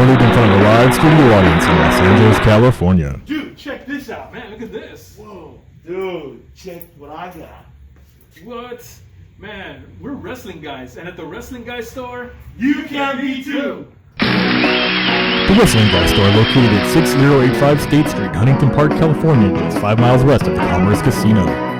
Recorded in front of a live studio audience in Los Angeles, California. Dude, check this out, man. Look at this. Whoa, dude, check what I got. What? Man, we're wrestling guys, and at the wrestling guy store, You can be too. The Wrestling Guy Store, located at 6085 State Street, Huntington Park, California, just 5 miles west of the Commerce Casino.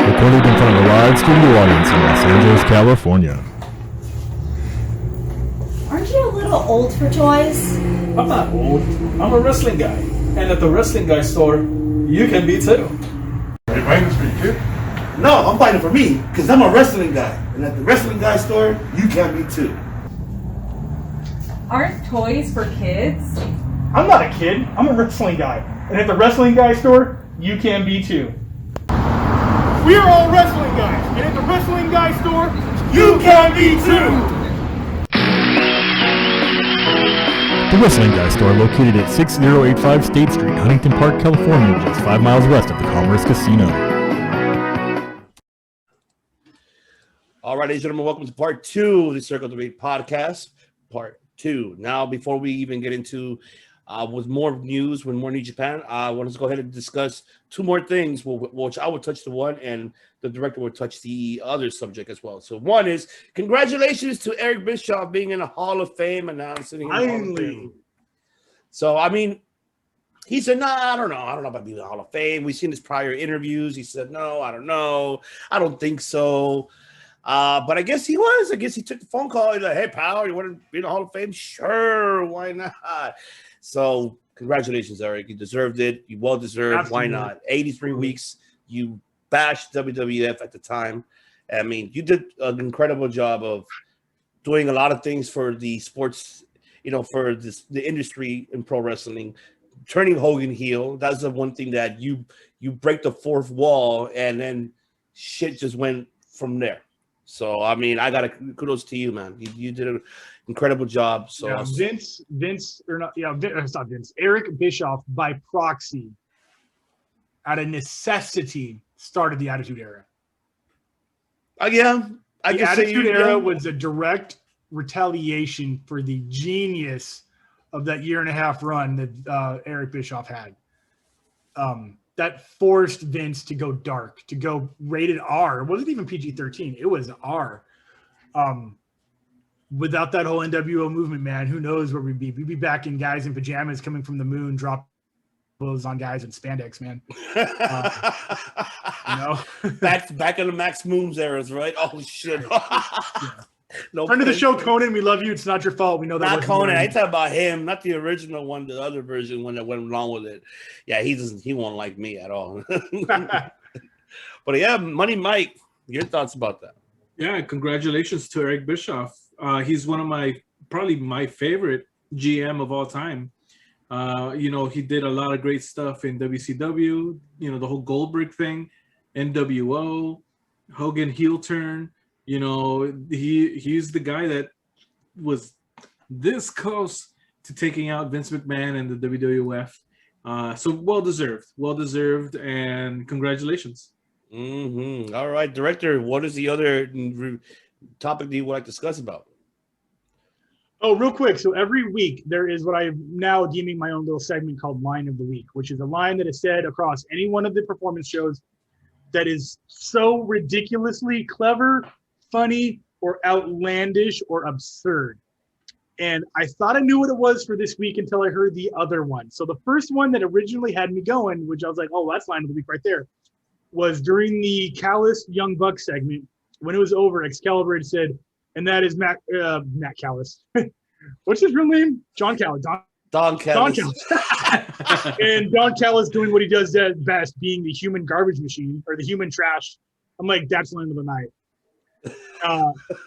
Recorded in front of a live studio audience in Los Angeles, California. Aren't you a little old for toys? I'm not old. I'm a wrestling guy, and at the wrestling guy store, you can be too. Are you buying this for your kid? No, I'm buying it for me, because I'm a wrestling guy. And at the wrestling guy store, you can be too. Aren't toys for kids? I'm not a kid. I'm a wrestling guy. And at the wrestling guy store, you can be too. We are all wrestling guys. And at the wrestling guy store, You can be too. The Wrestling Guy Store, located at 6085 State Street, Huntington Park, California, just 5 miles west of the Commerce Casino. All right, ladies and gentlemen, welcome to part 2 of the Circle Debate podcast. Part 2. Now, before we even get into with more news, with more New Japan, I want to go ahead and discuss 2 more things, which I will touch the one, and the director will touch the other subject as well. So one is, congratulations to Eric Bischoff being in the Hall of Fame, announcing in the Hall of Fame. So, I mean, he said, no, I don't know. I don't know about being in the Hall of Fame. We've seen his prior interviews. He said, no, I don't know. I don't think so. But I guess he was. I guess he took the phone call. He's like, hey, pal, you want to be in the Hall of Fame? Sure, why not? So, congratulations, Eric. You deserved it. You well deserved. Absolutely. Why not? 83 weeks. You bashed WWF at the time. I mean, you did an incredible job of doing a lot of things for the sports, for the industry in pro wrestling, turning Hogan heel. That's the one thing that you break the fourth wall, and then shit just went from there. So, I mean, I got to kudos to you, man. You did an incredible job. So, yeah, Eric Bischoff, by proxy, out of necessity, started the Attitude Era. Yeah. The Attitude Era was a direct retaliation for the genius of that 1.5 year run that Eric Bischoff had. That forced Vince to go dark, to go rated R. It wasn't even PG-13. It was R. Without that whole NWO movement, man, who knows where we'd be? We'd be back in guys in pajamas coming from the moon, drop blows on guys in spandex, man. Back in the Max Moons eras, right? Oh, shit. Yeah. No, friend of the show, Conan, we love you. It's not your fault. We know that. Not Conan. I talk about him, not the original one, the other version, one that went along with it. Yeah, he won't like me at all. But yeah, Money Mike, your thoughts about that? Yeah, congratulations to Eric Bischoff. He's one of probably my favorite GM of all time. He did a lot of great stuff in WCW, the whole Goldberg thing, NWO, Hogan heel turn. He's the guy that was this close to taking out Vince McMahon and the WWF. So well deserved, and congratulations. Mm-hmm. All right, director, what is the other topic that you would like to discuss about? Oh, real quick. So every week there is what I am now deeming my own little segment called Line of the Week, which is a line that is said across any one of the performance shows that is so ridiculously clever, funny, or outlandish or absurd. And I thought I knew what it was for this week until I heard the other one. So the first one that originally had me going, which I was like, oh, that's Line of the Week right there, was during the Callis Young Buck segment. When it was over, Excalibur had said, and that is Matt Callis. What's his real name? John Callis. Don Callis. And Don Callis doing what he does best, being the human garbage machine or the human trash. I'm like, that's Line of the Night.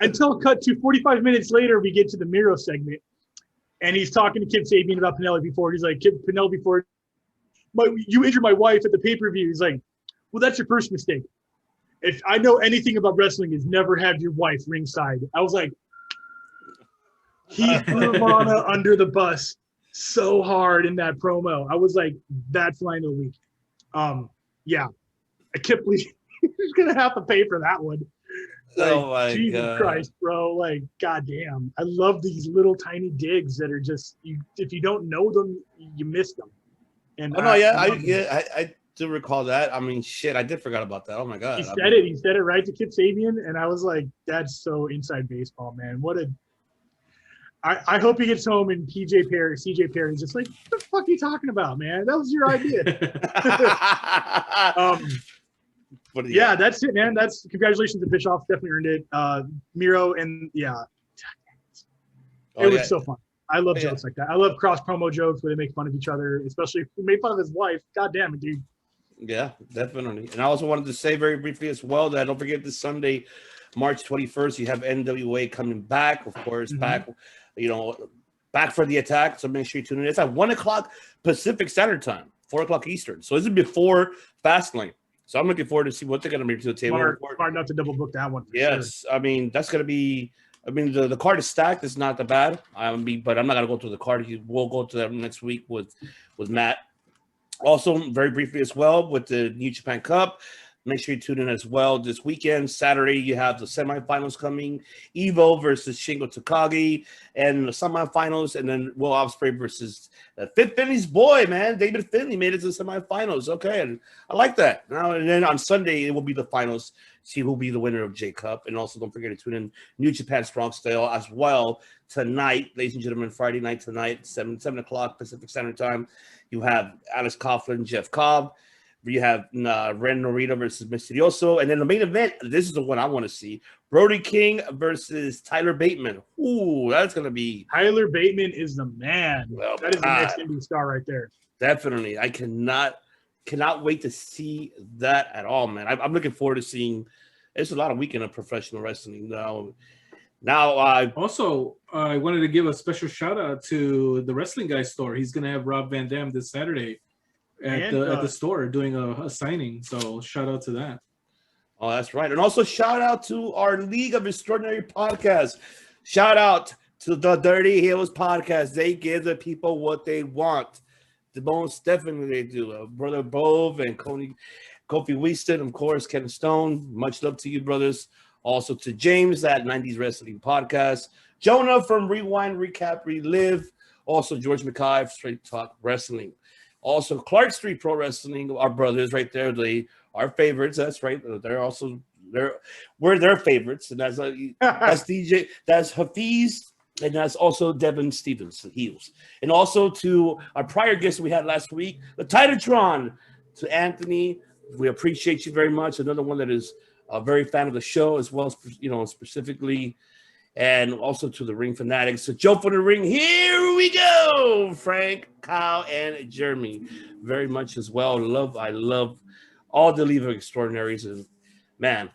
Until cut to 45 minutes later, we get to the Miro segment, and he's talking to Kip Sabian about Penelope Ford. He's like, Penelope Ford, you injured my wife at the pay-per-view. He's like, Well, that's your first mistake. If I know anything about wrestling, is never have your wife ringside. I was like, he threw Lana under the bus so hard in that promo. I was like, that's line of the week. Yeah, I can't believe he's gonna have to pay for that one. Like, Oh my Jesus God. Christ, bro! Like, goddamn, I love these little tiny digs that are just if you don't know them, you miss them. And Oh no, I do recall that. I mean, shit, I did forget about that. Oh my God. He said it. He said it right to Kip Sabian, and I was like, "That's so inside baseball, man." What a! I hope he gets home and CJ Perry's just like, "What the fuck are you talking about, man? That was your idea." Yeah, that's it, man. That's congratulations to Bischoff. Definitely earned it. Miro and it was so fun. I love jokes like that. I love cross promo jokes where they make fun of each other, especially if he made fun of his wife. God damn it, dude. Yeah, definitely. And I also wanted to say very briefly as well that don't forget this Sunday, March 21st, you have NWA coming back, of course, back for the attack. So make sure you tune in. It's at 1 o'clock Pacific Standard Time, 4 o'clock Eastern. So this is before Fastlane. So I'm looking forward to see what they're going to bring to the table. Smart not to double book that one. Yes, sure. I mean, that's going to be. I mean, the card is stacked. It's not that bad. But I'm not going to go through the card. We'll go to that next week with Matt. Also, very briefly as well, with the New Japan Cup, make sure you tune in as well. This weekend, Saturday, you have the semifinals coming. Evo versus Shingo Takagi, and the semifinals, and then Will Ospreay versus Fit Finley's boy, man. David Finley made it to the semifinals. Okay, and I like that. Now and then on Sunday, it will be the finals. See who will be the winner of J Cup. And also, don't forget to tune in New Japan Strong Style as well tonight, ladies and gentlemen. Friday night tonight, 7 o'clock Pacific Standard Time. You have Alex Coughlin, Jeff Cobb. You have Ren Narita versus Mysterioso. And then the main event, this is the one I want to see. Brody King versus Tyler Bateman. Ooh, that's going to be... Tyler Bateman is the man. Well, that is the next indie star right there. Definitely. I cannot wait to see that at all, man. I'm looking forward to seeing... There's a lot of weekend of professional wrestling now. I wanted to give a special shout out to the Wrestling Guy store. He's going to have Rob Van Dam this Saturday at the store doing a signing. So shout out to that. Oh, that's right. And also shout out to our League of Extraordinary podcast. Shout out to the Dirty Heels podcast. They give the people what they want. The most definitely they do. Brother Bove and Kofi Weaston, of course, Ken Stone. Much love to you, brothers. Also to James at 90s Wrestling Podcast. Jonah from Rewind, Recap, Relive. Also George McKay, Straight Talk Wrestling. Also Clark Street Pro Wrestling, our brothers right there. They are favorites. That's right. We're their favorites. And that's DJ, that's Hafiz, and that's also Devin Stevens, the Heels. And also to our prior guest we had last week, the Titatron, to Anthony. We appreciate you very much. Another one that is a very fan of the show as well, specifically, and also to the Ring Fanatics. So Joe for the Ring, here we go. Frank, Kyle, and Jeremy, very much as well. I love all the League of Extraordinaries, and man,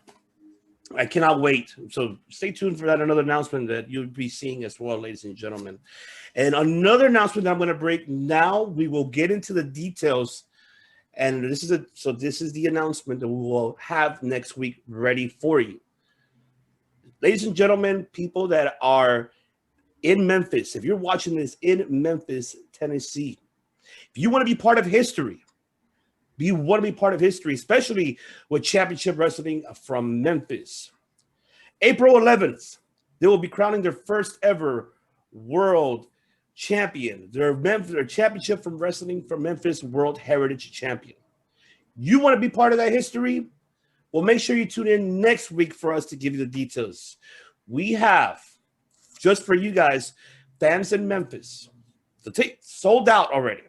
I cannot wait. So stay tuned for that. Another announcement that you'll be seeing as well, ladies and gentlemen. And another announcement that I'm going to break now. We will get into the details. And this is the announcement that we will have next week ready for you. Ladies and gentlemen, people that are in Memphis, if you're watching this in Memphis, Tennessee, if you want to be part of history, especially with Championship Wrestling from Memphis, April 11th, they will be crowning their first ever world champion, their championship from Wrestling from Memphis World Heritage Champion. You want to be part of that history? Well, make sure you tune in next week for us to give you the details. We have, just for you guys, fans in Memphis, the sold out already.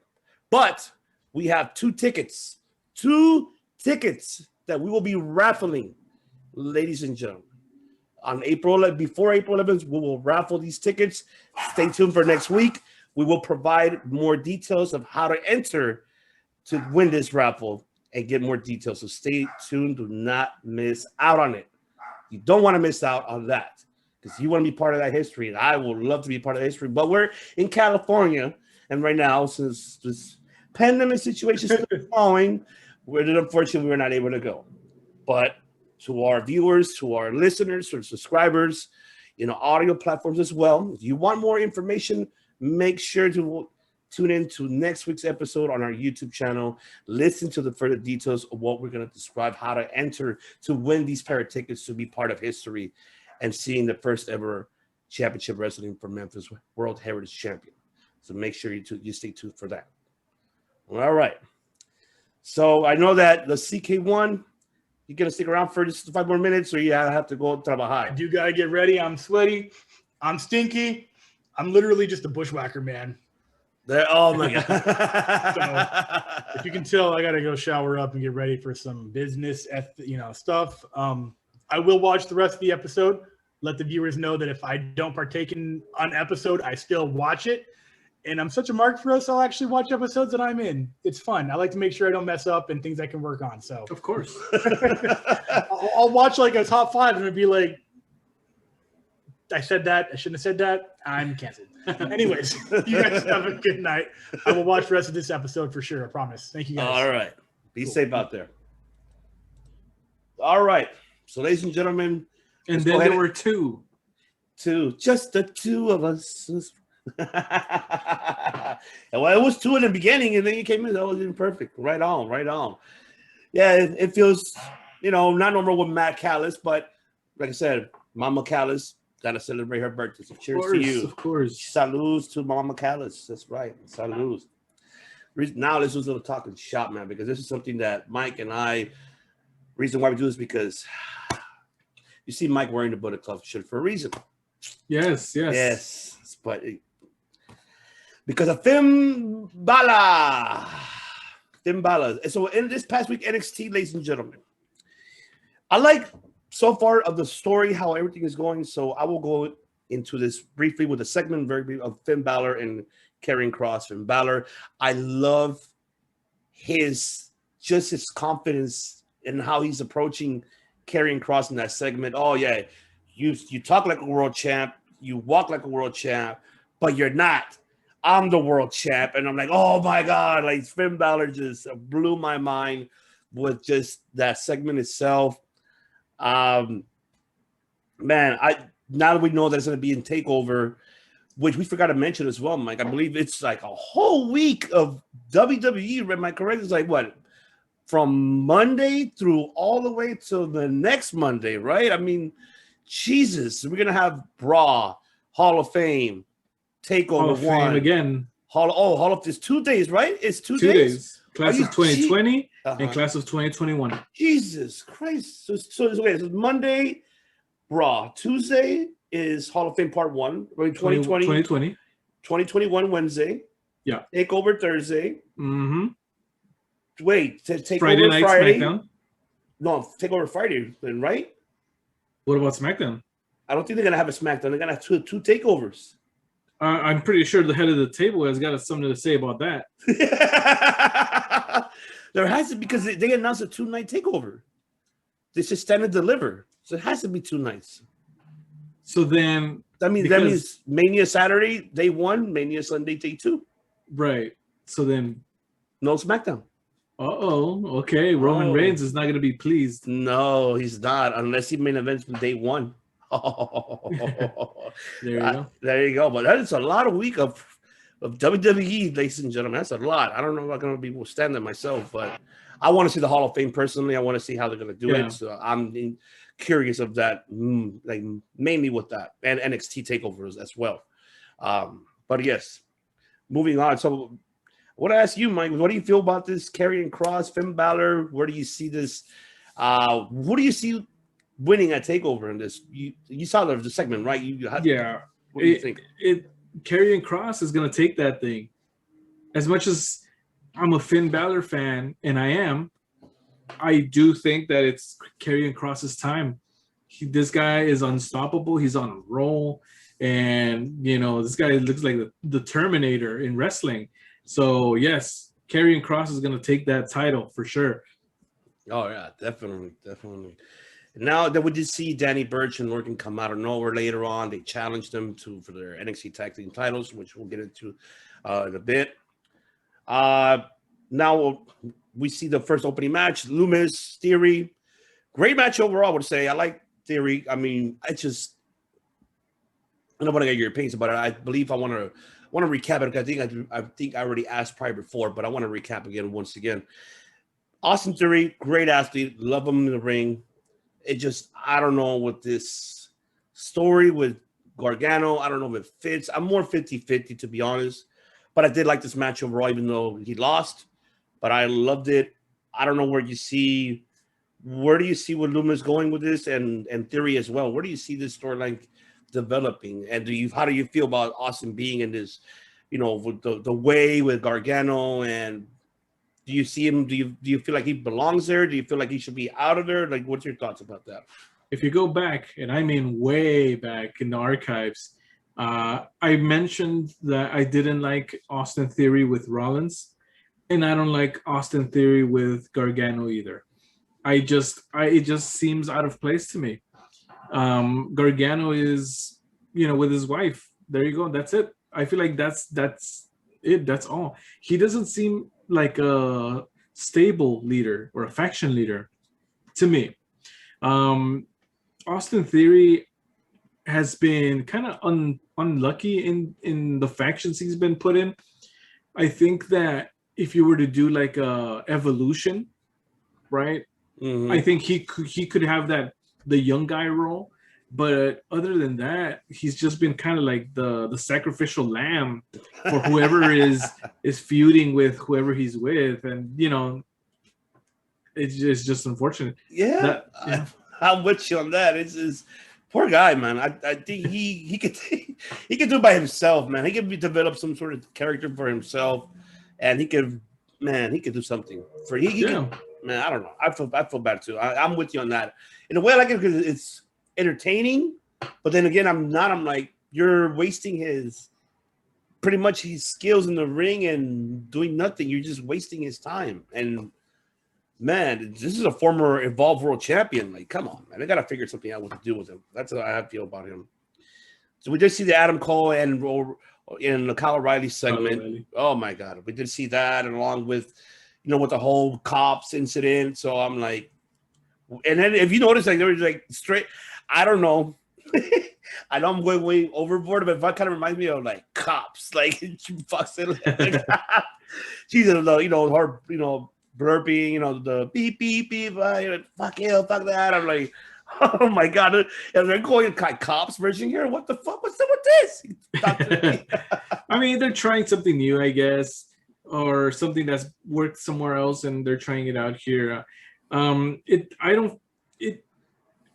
But we have two tickets that we will be raffling, ladies and gentlemen. Before April 11th, we will raffle these tickets. Stay tuned for next week. We will provide more details of how to enter to win this raffle and get more details. So stay tuned. Do not miss out on it. You don't want to miss out on that because you want to be part of that history. And I would love to be part of that history. But we're in California, and right now, since this pandemic situation is still going, unfortunately, we were not able to go. But to our viewers, to our listeners, to our subscribers, audio platforms as well, if you want more information, make sure to tune in to next week's episode on our YouTube channel. Listen to the further details of what we're going to describe, how to enter to win these pair of tickets to be part of history and seeing the first ever championship wrestling for Memphis World Heritage Champion. So make sure you stay tuned for that. All right. So I know that the CK1, you're going to stick around for just 5 more minutes, or you have to go trabajar. I do got to get ready. I'm sweaty. I'm stinky. I'm literally just a bushwhacker, man. Oh, my God. So, if you can tell, I got to go shower up and get ready for some business, stuff. I will watch the rest of the episode. Let the viewers know that if I don't partake in an episode, I still watch it. And I'm such a mark for us, I'll actually watch episodes that I'm in. It's fun. I like to make sure I don't mess up and things I can work on. So, Of course. I'll watch like a top 5 and it'll be like, I said that. I shouldn't have said that. I'm canceled. Anyways, you guys have a good night. I will watch the rest of this episode for sure. I promise. Thank you guys. All right. Be safe out there. All right. So, ladies and gentlemen. And then there were two. Just the two of us. Well, it was 2 in the beginning, and then you came in. That was perfect. Right on. Yeah, it feels, not normal with Matt Callis, but like I said, Mama Callis got to celebrate her birthday. So cheers to you. Of course. Saludos to Mama Callis. That's right. Saludos. Now let's do a little talking shop, man, because this is something that Mike and I, reason why we do this because you see Mike wearing the Bullet Club shirt for a reason. Yes. But because of Finn Balor. So in this past week, NXT, ladies and gentlemen, I like so far of the story, how everything is going. So I will go into this briefly with a segment very brief of Finn Balor and Karrion Kross. Finn Balor, I love his confidence in how he's approaching Karrion Kross in that segment. Oh yeah, you talk like a world champ, you walk like a world champ, but you're not. I'm the world champ, and I'm like, oh my God, like Finn Balor just blew my mind with just that segment itself. Man, now that we know that it's going to be in TakeOver, which we forgot to mention as well, Mike. I believe it's like a whole week of WWE. Am I correct? It's like what? From Monday through all the way to the next Monday, right? I mean, Jesus, we're gonna have Raw, Hall of Fame, TakeOver Hall of one Fame again. Hall of this 2 days, right? It's 2 2 days. days. Class of 2020 Uh-huh. and class of 2021. Jesus Christ! So Monday, Raw. Tuesday is Hall of Fame Part 1. 2020. 2021 Wednesday. Yeah. TakeOver Thursday. Mm-hmm. Wait, take Friday over night Friday. SmackDown. No, TakeOver Friday, then, right? What about SmackDown? I don't think they're gonna have a SmackDown. They're gonna have two takeovers. I'm pretty sure the head of the table has got something to say about that. There has to, because they announced a 2-night takeover. They just stand and deliver, so it has to be 2 nights. So then that means Mania Saturday day 1, Mania Sunday day 2. Right. So then no SmackDown. Okay. Roman Reigns is not going to be pleased. No, he's not, unless he main events from day 1. There you go. There you go. But that is a lot of week of WWE, ladies and gentlemen. That's a lot. I don't know if I'm going to be able to stand that myself, but I want to see the Hall of Fame personally. I want to see how they're going to do it. So I'm curious of that, like mainly with that and NXT takeovers as well. But yes, moving on. So I want to ask you, Mike, what do you feel about this Karrion Kross, Finn Balor? Where do you see this? What do you see winning at TakeOver in this? You saw the segment, right? What do you think? Karrion Kross is going to take that thing. As much as I'm a Finn Balor fan, and I do think that it's Karrion Kross's time. This guy is unstoppable. He's on a roll. And, this guy looks like the Terminator in wrestling. So, yes, Karrion Kross is going to take that title for sure. Oh, yeah, definitely. Now that we did see Danny Burch and Morgan come out of nowhere later on, they challenged them for their NXT Tag Team titles, which we'll get into in a bit. now we see the first opening match. Loomis, Theory. Great match overall, I would say. I like Theory. I mean, I don't want to get your opinions about it. I believe I want to recap it. I think I already asked probably before, but I want to recap again once again. Austin Theory, great athlete. Love him in the ring. I don't know what this story with Gargano. I don't know if it fits. I'm more 50-50 to be honest. But I did like this match overall, even though he lost. But I loved it. I don't know where do you see what Loomis going with this and Theory as well? Where do you see this storyline developing? And how do you feel about Austin being in this, with the way with Gargano? And do you see him? Do you feel like he belongs there? Do you feel like he should be out of there? Like, what's your thoughts about that? If you go back, and I mean way back in the archives, I mentioned that I didn't like Austin Theory with Rollins, and I don't like Austin Theory with Gargano either. It just seems out of place to me. Gargano is, with his wife. There you go. That's it. I feel like that's it. That's all. He doesn't seem like a stable leader or a faction leader to me. Austin Theory has been kind of unlucky in the factions he's been put in. I think that if you were to do like a evolution, right? Mm-hmm. I think he could have the young guy role, but other than that, he's just been kind of like the sacrificial lamb for whoever is feuding with whoever he's with, and it's just unfortunate. Yeah, I'm with you on that. It's poor guy, man. I think he could do it by himself, man. He could develop some sort of character for himself, and he could do something for man, I don't know. I feel bad too. I'm with you on that. In a way, I like it because it's entertaining, but then again, I'm like, you're wasting his skills in the ring and doing nothing. You're just wasting his time. And man, this is a former Evolve World Champion. Like, come on, man. They got to figure something out what to do with him. That's how I feel about him. So we did see the Adam Cole and in the Kyle O'Reilly segment. Oh my God. We did see that, and along with, with the whole cops incident. So I'm like, and then if you notice, like, there was like straight, I don't know. I know I'm going way overboard, but it kind of reminds me of like cops. Like, she fucks it. She's, her, burping, the beep, beep, beep, fuck you, fuck that. I'm like, oh my God. And they're going like cops version here. What the fuck? What's up with this? I mean, they're trying something new, I guess, or something that's worked somewhere else, and they're trying it out here.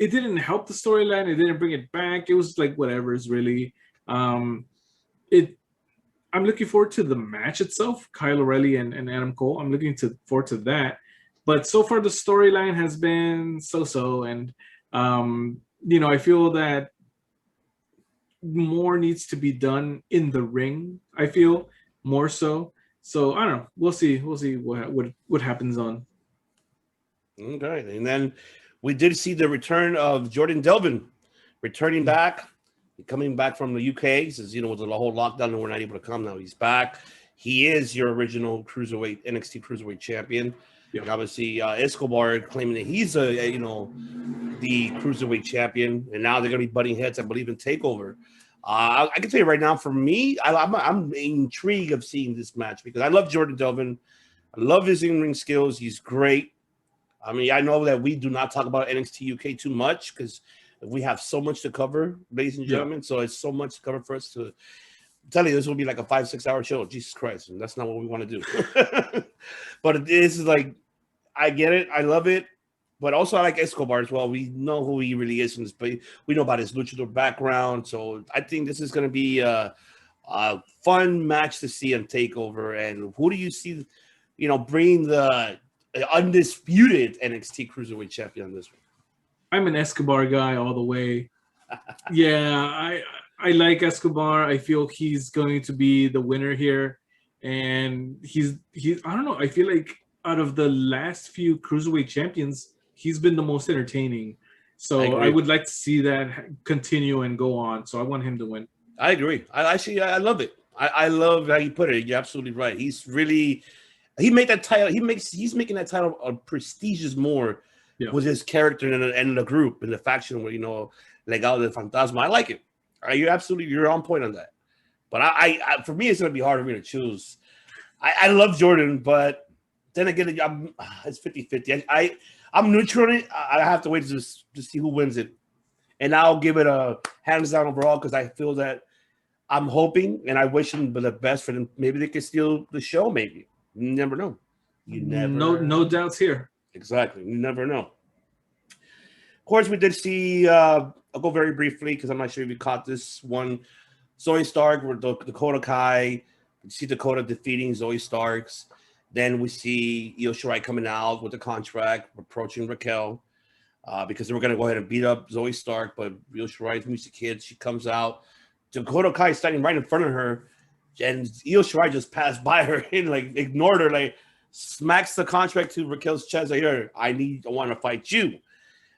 It didn't help the storyline. It didn't bring it back. It was like whatever is really. I'm looking forward to the match itself, Kyle O'Reilly and Adam Cole. I'm looking forward to that. But so far the storyline has been so, and I feel that more needs to be done in the ring. I feel more so. So I don't know. We'll see what happens on. Okay, and then we did see the return of Jordan Delvin, returning back, coming back from the UK. Says, with the whole lockdown and we're not able to come now. He's back. He is your original NXT Cruiserweight champion. Yep. And obviously, Escobar claiming that he's the Cruiserweight champion, and now they're going to be butting heads, I believe, in TakeOver. I can tell you right now, for me, I'm intrigued of seeing this match because I love Jordan Delvin. I love his in-ring skills. He's great. I mean, I know that we do not talk about NXT UK too much because we have so much to cover, ladies and gentlemen. Yeah. So it's so much to cover for us to tell you this will be like a 5-6 hour show. Jesus Christ. And that's not what we want to do. But this is like, I get it. I love it. But also I like Escobar as well. We know who he really is in this place. We know about his luchador background. So I think this is going to be a fun match to see on TakeOver. And who do you see, bringing the undisputed NXT Cruiserweight champion on this one? I'm an Escobar guy all the way. Yeah, I like Escobar. I feel he's going to be the winner here. And he's I don't know. I feel like out of the last few Cruiserweight champions, he's been the most entertaining. So I would like to see that continue and go on. So I want him to win. I agree. I love it. I love how you put it. You're absolutely right. He's really, he made that title. He's making that title prestigious more with his character and the group and the faction where Legado del Fantasma. I like it. You're on point on that. But I for me, it's gonna be hard for me to choose. I love Jordan, but then again, it's 50-50. I'm neutral on it. I have to wait to see who wins it, and I'll give it a hands down overall because I feel that I'm hoping and I wish them the best for them. Maybe they can steal the show. Maybe you never know. You never. No doubts here. Exactly. You never know. Of course, we did see. I'll go very briefly because I'm not sure if you caught this one. Zoe Stark with Dakota Kai. We see Dakota defeating Zoe Starks. Then we see Io Shirai coming out with the contract, approaching Raquel because they were going to go ahead and beat up Zoe Stark. But Io Shirai's music kid, she comes out. Dakota Kai standing right in front of her, and Io Shirai just passed by her and ignored her, smacks the contract to Raquel's chest. I want to fight you.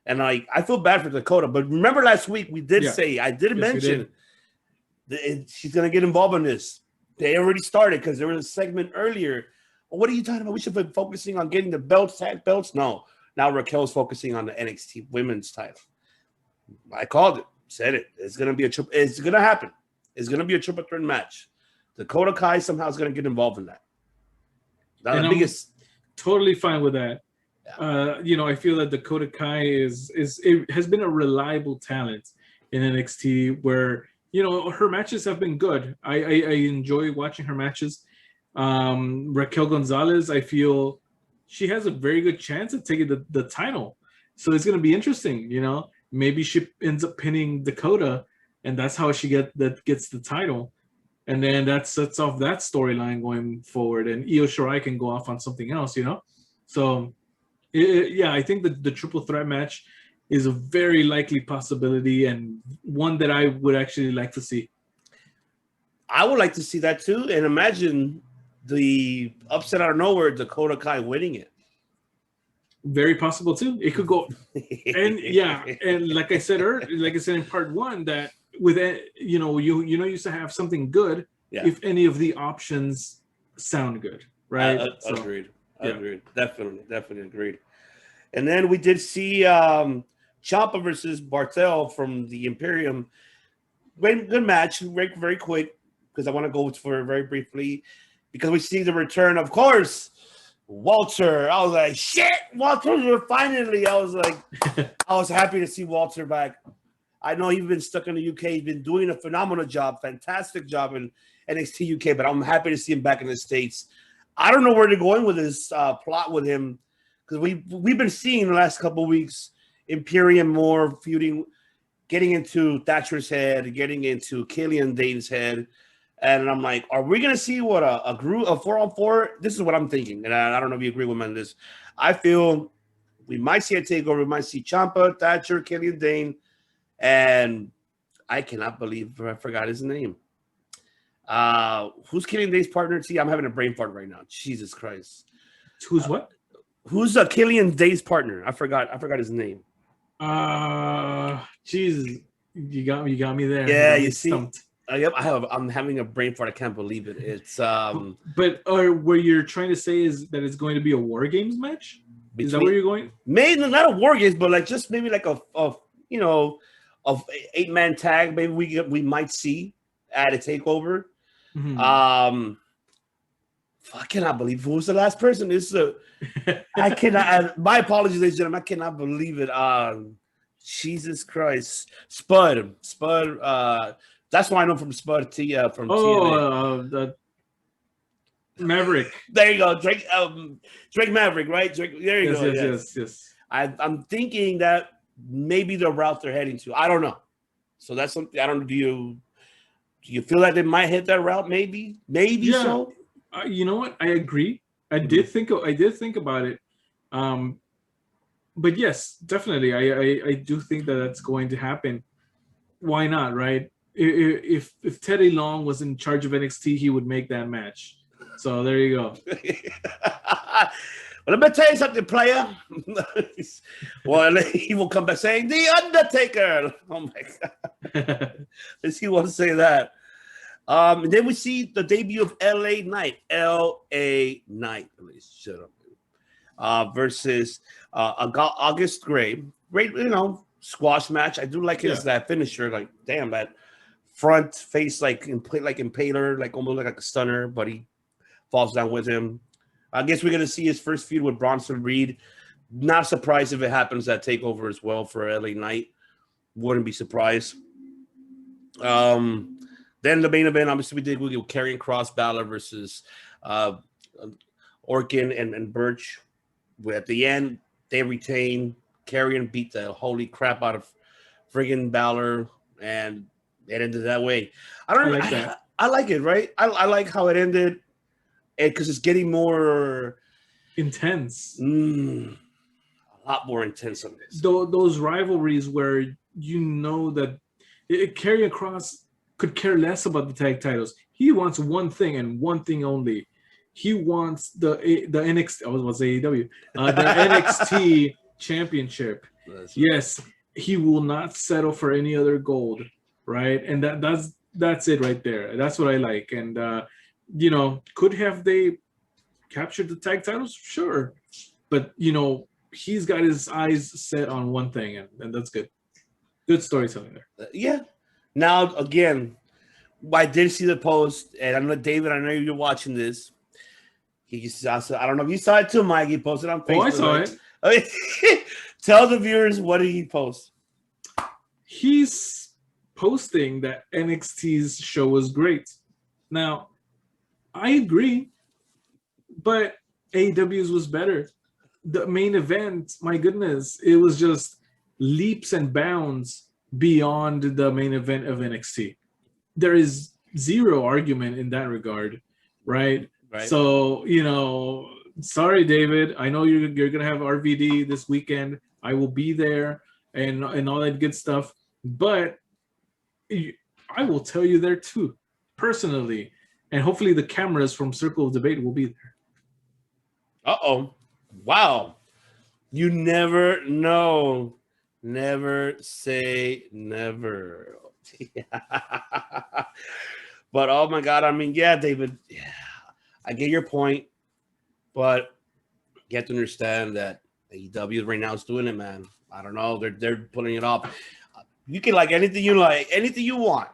And I feel bad for Dakota, but remember last week we did say I did mention she's going to get involved in this. They already started because there was a segment earlier. Well, what are you talking about? We should be focusing on getting the belts, tag belts. No, now Raquel's focusing on the NXT Women's title. I called it, said it. It's going to be it's going to happen. It's going to be a triple threat match. Dakota Kai somehow is going to get involved in that. And I'm totally fine with that. Yeah. I feel that Dakota Kai has been a reliable talent in NXT where, her matches have been good. I enjoy watching her matches. Raquel Gonzalez, I feel she has a very good chance of taking the title. So it's going to be interesting, Maybe she ends up pinning Dakota, and that's how she gets the title. And then that sets off that storyline going forward. And Io Shirai can go off on something else, So, I think that the triple threat match is a very likely possibility and one that I would actually like to see. I would like to see that too. And imagine the upset out of nowhere, Dakota Kai winning it. Very possible too. It could go, and and like I said in part one, that with you used to have something good if any of the options sound good, right? Agreed. Definitely agreed. And then we did see Ciampa versus Bartel from the Imperium. Good match, very, very quick, because I want to go for very briefly, because we see the return, of course, Walter. I was like, shit, Walter, you're finally. I was happy to see Walter back. I know he's been stuck in the UK. He's been doing a phenomenal job, fantastic job in NXT UK, but I'm happy to see him back in the States. I don't know where they're going with this plot with him, because we've been seeing the last couple of weeks Imperium more feuding, getting into Thatcher's head, getting into Killian Dane's head. And I'm like, are we going to see what a group of 4-on-4? This is what I'm thinking. And I don't know if you agree with me on this. I feel we might see a takeover. We might see Ciampa, Thatcher, Killian Dane. And I cannot believe I forgot his name. Who's Killian Dane's partner? See, I'm having a brain fart right now. Jesus Christ. Who's what? Who's Killian Dane's partner? I forgot his name. Jesus. You got me there. Yeah, you see. Stumped. I'm having a brain fart. I can't believe it. It's But what you're trying to say is that it's going to be a War Games match? Is that where you're going? Maybe not a War Games, but maybe a 8-man tag. Maybe we might see at a takeover. Mm-hmm. I cannot believe who was the last person. I cannot. My apologies, ladies and gentlemen. I cannot believe it. Jesus Christ, Spud. That's why I know from Spud from TNA. Maverick. There you go, Drake Maverick, right? Drake. There you go. Yes. I'm thinking that maybe the route they're heading to. I don't know. So that's something. I don't know. Do you feel like they might hit that route? Maybe. Yeah. So. You know what? I agree. I did think about it. But yes, definitely. I do think that that's going to happen. Why not, right? If Teddy Long was in charge of NXT, he would make that match. So there you go. Well, let me tell you something, player. Well, he will come back saying, "The Undertaker." Oh my God. He won't say that. And then we see the debut of LA Knight. Please shut up. Versus August Gray. Great, squash match. I do like his that finisher. Like, damn, that front face, like impaler, like almost like a stunner, but he falls down with him. I guess we're gonna see his first feud with Bronson Reed. Not surprised if it happens at TakeOver as well for LA Knight. Wouldn't be surprised. Then the main event, obviously, we did Karrion Kross Balor versus Orkin and Birch. At the end, they retain. Karrion beat the holy crap out of friggin' Balor, and it ended that way. I like that. I like it, right? I like how it ended, because it's getting more intense. A lot more intense on this. Those rivalries where that Karrion Kross could care less about the tag titles. He wants one thing and one thing only. He wants the NXT. I was AEW. The NXT championship. Yes, he will not settle for any other gold, right? And that's it right there. That's what I like. And could have they captured the tag titles? Sure, but he's got his eyes set on one thing, and that's good. Good storytelling there. Yeah. Now again, I did see the post, and I know David. I know you're watching this. I don't know if you saw it too, Mike. He posted on Facebook. Oh, I saw it. Tell the viewers, what did he post? He's posting that NXT's show was great. Now, I agree, but AEW's was better. The main event, my goodness, it was just leaps and bounds beyond the main event of NXT. There is zero argument in that regard, right? So, sorry, David. I know you're gonna have RVD this weekend. I will be there and all that good stuff. But I will tell you there too, personally, and hopefully the cameras from Circle of Debate will be there. Wow. You never know. Never say never. But oh my God, I mean, yeah, David. Yeah. I get your point, but you have to understand that AEW right now is doing it, man. I don't know. They're pulling it off. You can like anything you want.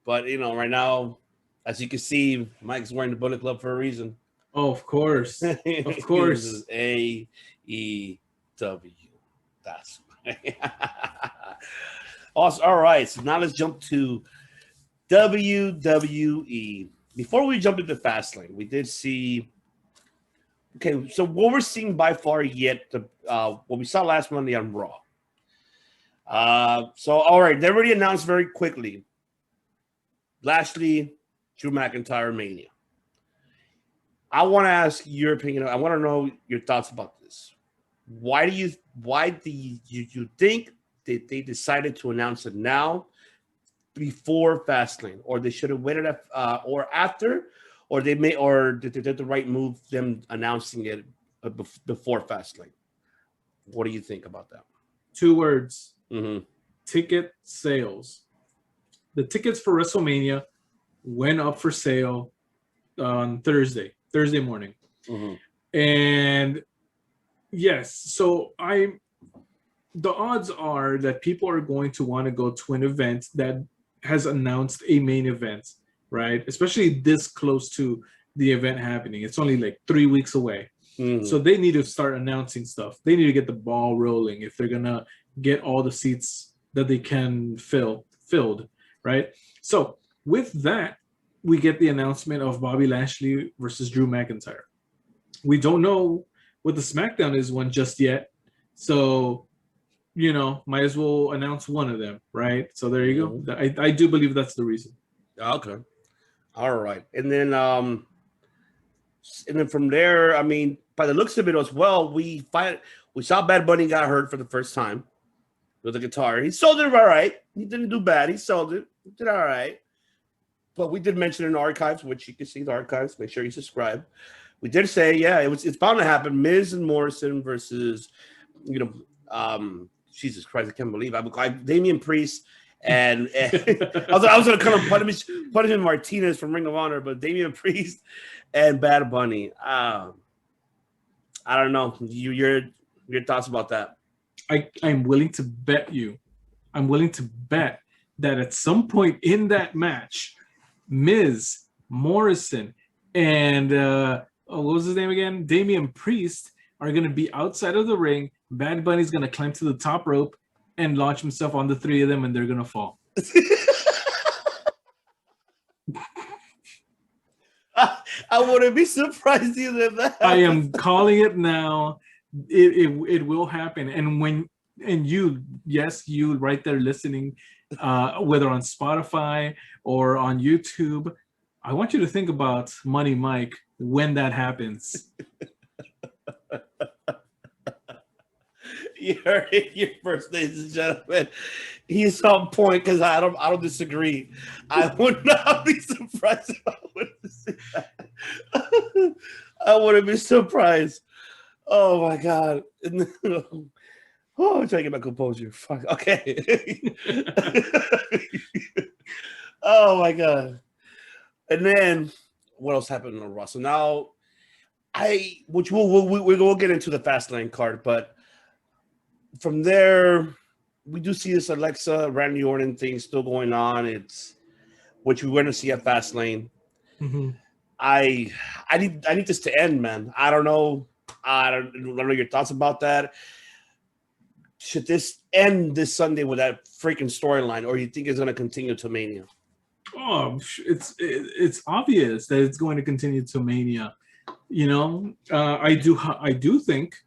But, right now, as you can see, Mike's wearing the Bullet Club for a reason. Oh, of course. Of course. This is AEW. That's awesome. All right. So now let's jump to WWE. Before we jump into Fastlane, we did see. Okay, so what we're seeing by far yet, what we saw last Monday on Raw. So all right, they already announced very quickly. Lashley, Drew McIntyre Mania. I want to ask your opinion. I want to know your thoughts about this. Why do you think that they decided to announce it now? Before Fastlane, or they should have waited or after, or they did the right move them announcing it before Fastlane. What do you think about that? 2 words. Mm-hmm. Ticket sales. The tickets for WrestleMania went up for sale on Thursday morning. Mm-hmm. And yes, so the odds are that people are going to want to go to an event that has announced a main event, right? Especially this close to the event happening. It's only like 3 weeks away. Mm-hmm. So they need to start announcing stuff. They need to get the ball rolling if they're going to get all the seats that they can filled, right? So with that, we get the announcement of Bobby Lashley versus Drew McIntyre. We don't know what the Smackdown is one just yet. So might as well announce one of them, right? So there you go. I do believe that's the reason. Okay. All right. And then from there, I mean, by the looks of it as well, we saw Bad Bunny got hurt for the first time with the guitar. He sold it all right. He didn't do bad. He sold it. He did all right. But we did mention in the archives, which you can see the archives. Make sure you subscribe. We did say, yeah, it's bound to happen. Miz and Morrison versus, Jesus Christ, I can't believe Damian Priest And I was going to kind of put him in Martinez from Ring of Honor, but Damian Priest and Bad Bunny. I don't know. Your thoughts about that? I'm willing to bet you. I'm willing to bet that at some point in that match, Miz, Morrison, and what was his name again? Damian Priest are going to be outside of the ring. Bad Bunny's going to climb to the top rope and launch himself on the three of them, and they're going to fall. I wouldn't be surprised either. That I am calling it now. It will happen. And you right there listening, whether on Spotify or on YouTube, I want you to think about Money Mike when that happens. You heard it here first, ladies and gentlemen. He's on point because I don't disagree. I would not be surprised if I would see that. I wouldn't be surprised. Oh my god. Oh, I'm trying to get my composure. Fuck. Okay. Oh my god. And then what else happened on Raw? So now which we'll get into the Fastlane card, but from there, we do see this Alexa Randy Orton thing still going on. It's which we're going to see at Fastlane. Mm-hmm. I need this to end, man. I don't know. I don't know your thoughts about that. Should this end this Sunday with that freaking storyline, or you think it's going to continue to Mania? Oh, it's obvious that it's going to continue to Mania. You know, I do think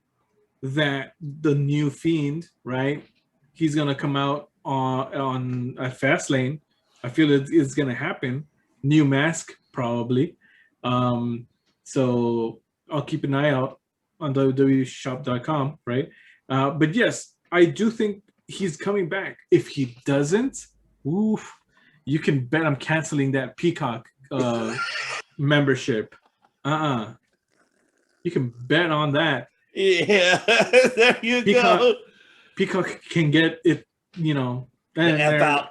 that the new Fiend, right? He's gonna come out on at Fastlane. I feel it's gonna happen. New mask probably. So I'll keep an eye out on www.shop.com, right? But yes, I do think he's coming back. If he doesn't, oof, you can bet I'm canceling that Peacock membership. You can bet on that. Yeah, there you go. Peacock can get it, you know. Out.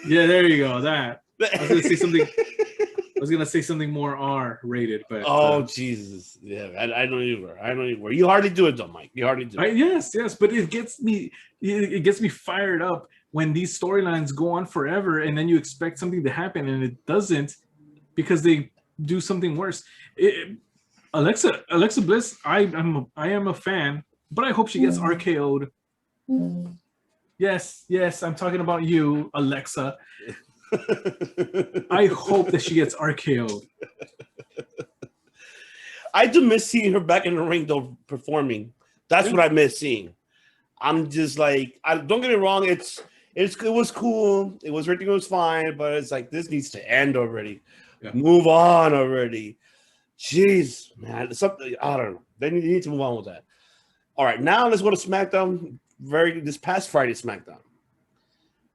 Yeah, there you go. That I was gonna say something more R-rated, but Jesus, yeah, I know you were. You hardly do it though, Mike. You hardly do it. Yes, but it gets me fired up when these storylines go on forever, and then you expect something to happen and it doesn't because they do something worse. Alexa Bliss, I am a fan, but I hope she gets RKO'd. Yes, I'm talking about you, Alexa. I hope that she gets RKO'd. I do miss seeing her back in the ring though, performing. That's what I miss seeing. I'm just like, don't get me wrong, it was cool. Everything was fine, but it's like this needs to end already. Yeah. Move on already. Jeez, man, something I don't know. They need to move on with that. All right, now let's go to SmackDown. This past Friday SmackDown.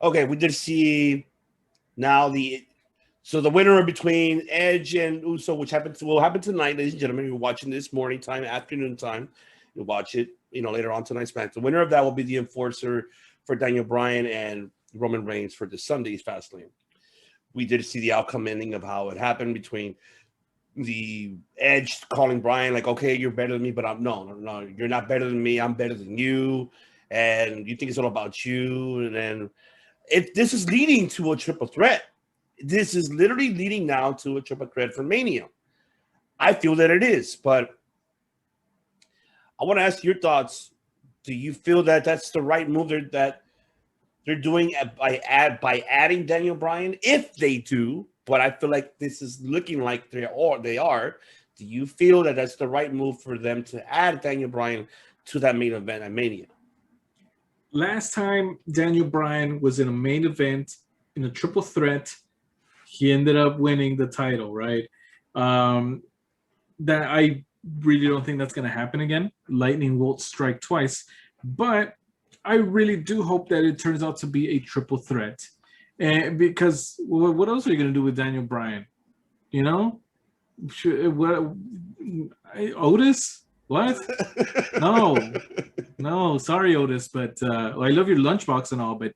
Okay, we did see now the winner between Edge and Uso, which will happen tonight, ladies and gentlemen. You're watching this morning time, afternoon time. You'll watch it, later on tonight. SmackDown. The winner of that will be the enforcer for Daniel Bryan and Roman Reigns for the Sunday's Fastlane. We did see the outcome ending of how it happened between the Edge calling Bryan like, okay, you're better than me, but no, you're not better than me. I'm better than you. And you think it's all about you. And then this is leading to a triple threat. This is literally leading now to a triple threat for Mania. I feel that it is, but I want to ask your thoughts. Do you feel that that's the right move that they're doing by adding Daniel Bryan? If they do, but I feel like this is looking like they are. Do you feel that that's the right move for them to add Daniel Bryan to that main event at Mania? Last time Daniel Bryan was in a main event in a triple threat, he ended up winning the title, right? That I really don't think that's going to happen again. Lightning won't strike twice, but I really do hope that it turns out to be a triple threat. And because what else are you going to do with Daniel Bryan? Otis? What? No, sorry, Otis, but I love your lunchbox and all, but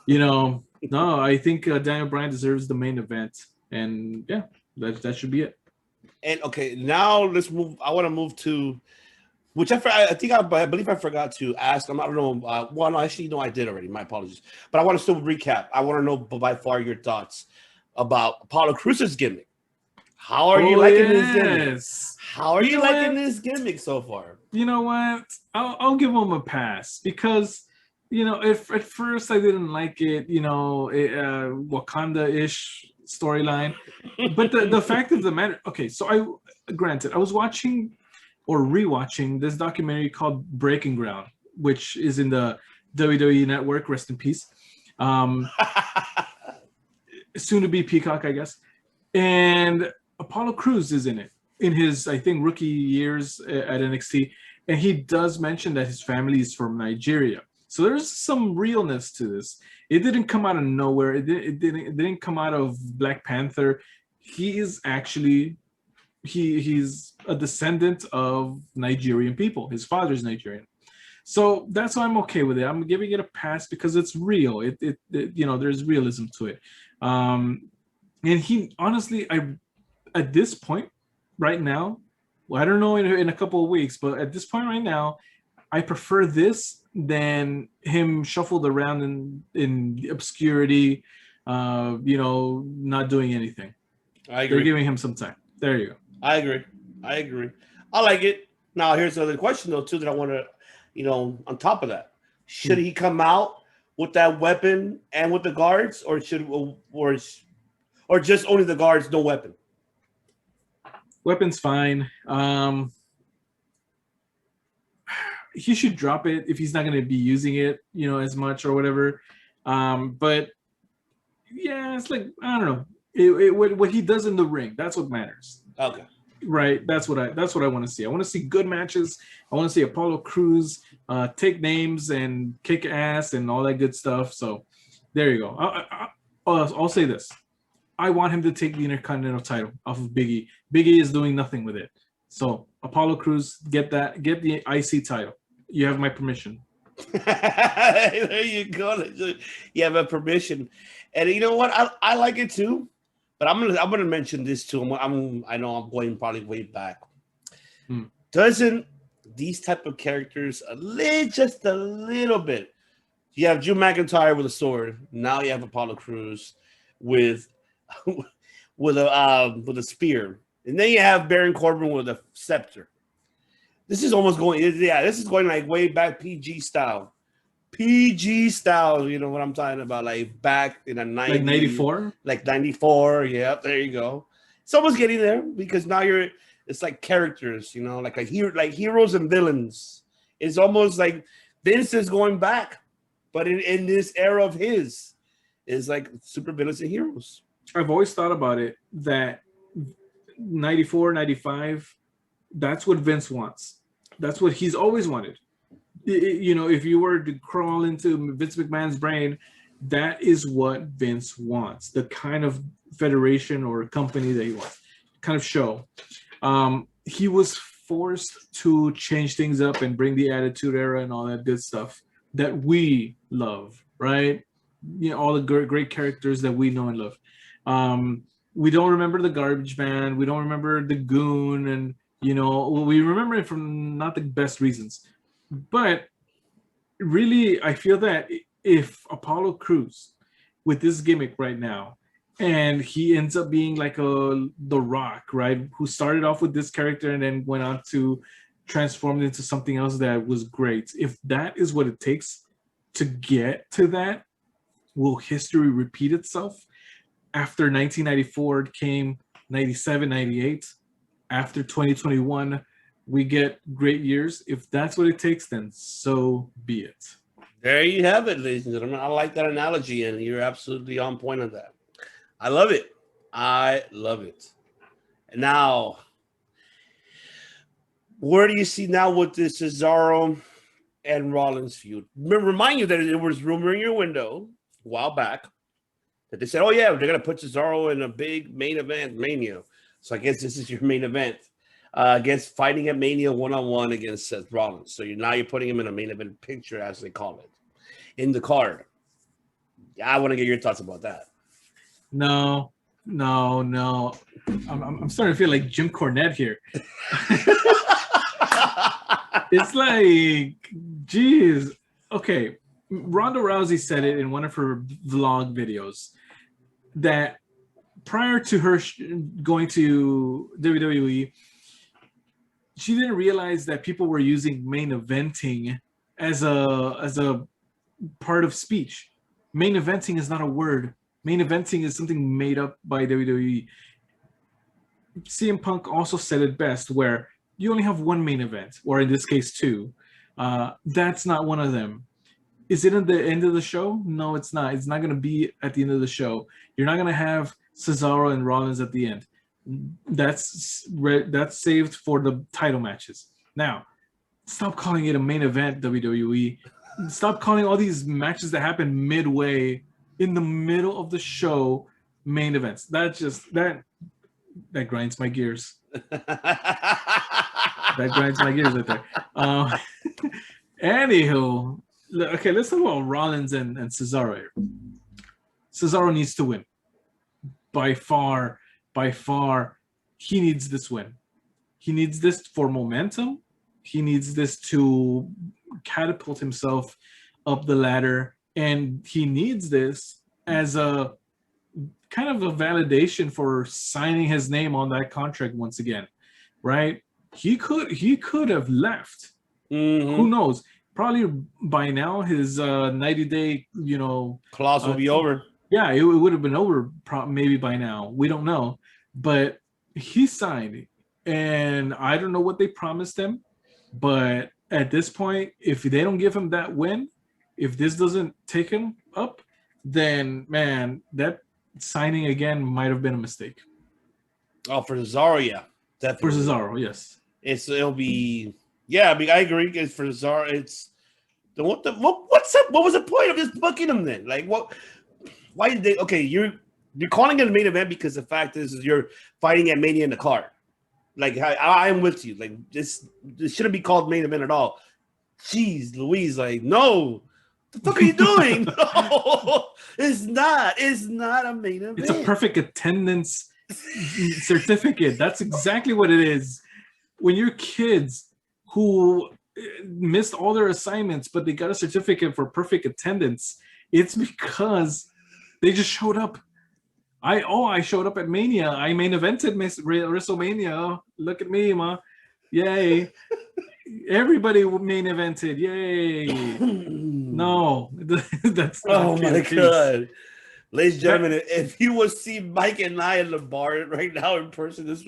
no, I think Daniel Bryan deserves the main event, and yeah, that should be it. And okay, now let's move. I want to move to which I believe I forgot to ask. I don't know. Well, no, actually, no, I did already. My apologies. But I want to still recap. I want to know by far your thoughts about Apollo Cruz's gimmick. How are you liking this gimmick? How are you liking this gimmick so far? You know what? I'll give him a pass because if at first I didn't like it, Wakanda-ish storyline, but the fact of the matter. Okay, so I was watching or rewatching this documentary called Breaking Ground, which is in the WWE Network. Rest in peace. Soon to be Peacock, I guess. And Apollo Crews is in it in his, I think, rookie years at NXT, and he does mention that his family is from Nigeria. So there's some realness to this. It didn't come out of nowhere. It didn't come out of Black Panther. He is actually he's a descendant of Nigerian people. His father's Nigerian. So that's why I'm okay with it. I'm giving it a pass because it's real. It there's realism to it. And he honestly, at this point right now, well, I don't know in a couple of weeks, but at this point right now, I prefer this than him shuffled around in obscurity, not doing anything. I agree. They're giving him some time. There you go. I agree. I like it. Now, here's another question, though, too, that I want to, on top of that. Should he come out with that weapon and with the guards, or just only the guards, no weapon? Weapon's fine. He should drop it if he's not going to be using it, as much or whatever. But yeah, it's like, I don't know. What he does in the ring, that's what matters. Okay. Right. That's what I want to see. I want to see good matches. I want to see Apollo Crews take names and kick ass and all that good stuff. So there you go. I'll say this. I want him to take the Intercontinental title off of Big E. Big E is doing nothing with it. So Apollo Crews, get the IC title. You have my permission. There you go. You have a permission. And you know what? I like it too. But I'm gonna mention this too. I know I'm going probably way back. Doesn't these type of characters just a little bit? You have Drew McIntyre with a sword. Now you have Apollo Crews with a spear, and then you have Baron Corbin with a scepter. This is almost going. This is going like way back PG style. You know what I'm talking about, like back in the 90s, like 94, like 94. Yeah, there you go. It's almost getting there because now it's like characters, like heroes and villains. It's almost like Vince is going back, but in this era of his, is like super villains and heroes. I've always thought about it that 94, 95, that's what Vince wants. That's what he's always wanted. If you were to crawl into Vince McMahon's brain, that is what Vince wants. The kind of federation or company that he wants, kind of show. He was forced to change things up and bring the Attitude Era and all that good stuff that we love, right? All the great characters that we know and love. We don't remember the Garbage Man. We don't remember the Goon, and we remember it from not the best reasons. But really, I feel that if Apollo Crews, with this gimmick right now, and he ends up being like The Rock, right, who started off with this character and then went on to transform into something else that was great. If that is what it takes to get to that, will history repeat itself? After 1994 came 97, 98. After 2021, we get great years. If that's what it takes, then so be it. There you have it, ladies and gentlemen. I like that analogy, and you're absolutely on point on that. I love it. And now, where do you see now with this Cesaro and Rollins feud? Remind you that it was rumor in your window a while back that they said, oh, yeah, they're going to put Cesaro in a big main event, Mania. So I guess this is your main event. against fighting at Mania 1-on-1 against Seth Rollins. So you're putting him in a main event picture, as they call it, in the card. I want to get your thoughts about that. No. I'm starting to feel like Jim Cornette here. It's like, geez. Okay, Ronda Rousey said it in one of her vlog videos that prior to her going to WWE, she didn't realize that people were using main eventing as a part of speech. Main eventing is not a word. Main eventing is something made up by WWE. CM Punk also said it best, where you only have one main event, or in this case, two. That's not one of them. Is it at the end of the show? No, it's not. It's not going to be at the end of the show. You're not going to have Cesaro and Rollins at the end. That's saved for the title matches. Now, stop calling it a main event, WWE. Stop calling all these matches that happen midway, in the middle of the show, main events. That grinds my gears. That grinds my gears right there. Anywho, okay, let's talk about Rollins and Cesaro here. Cesaro needs to win. By far, he needs this win. He needs this for momentum. He needs this to catapult himself up the ladder. And he needs this as a kind of a validation for signing his name on that contract once again, right? He could have left. Mm-hmm. Who knows? Probably by now his 90-day, clause will be over. Yeah, it would have been over maybe by now. We don't know, but he signed, and I don't know what they promised him, but at this point, if they don't give him that win, if this doesn't take him up, then man, that signing again might have been a mistake. Oh, for Cesaro, yeah, definitely. For Cesaro, yes. It'll be, yeah. I mean, I agree. It's for Cesaro. It's what's up? What was the point of just booking him then? Like, what? Why did they? Okay, you're calling it a main event because the fact is you're fighting at Mania in the card. Like, I'm with you. Like, this shouldn't be called main event at all. Jeez, Louise, like, no. The fuck are you doing? No, it's not. It's not a main event. It's a perfect attendance certificate. That's exactly what it is. When your kids who missed all their assignments, but they got a certificate for perfect attendance, it's because they just showed up. I showed up at Mania. I main evented WrestleMania. Oh, look at me, ma. Yay. Everybody main evented. Yay. No, that's not oh my God. Ladies and gentlemen, if you would see Mike and I in the bar right now in person, that's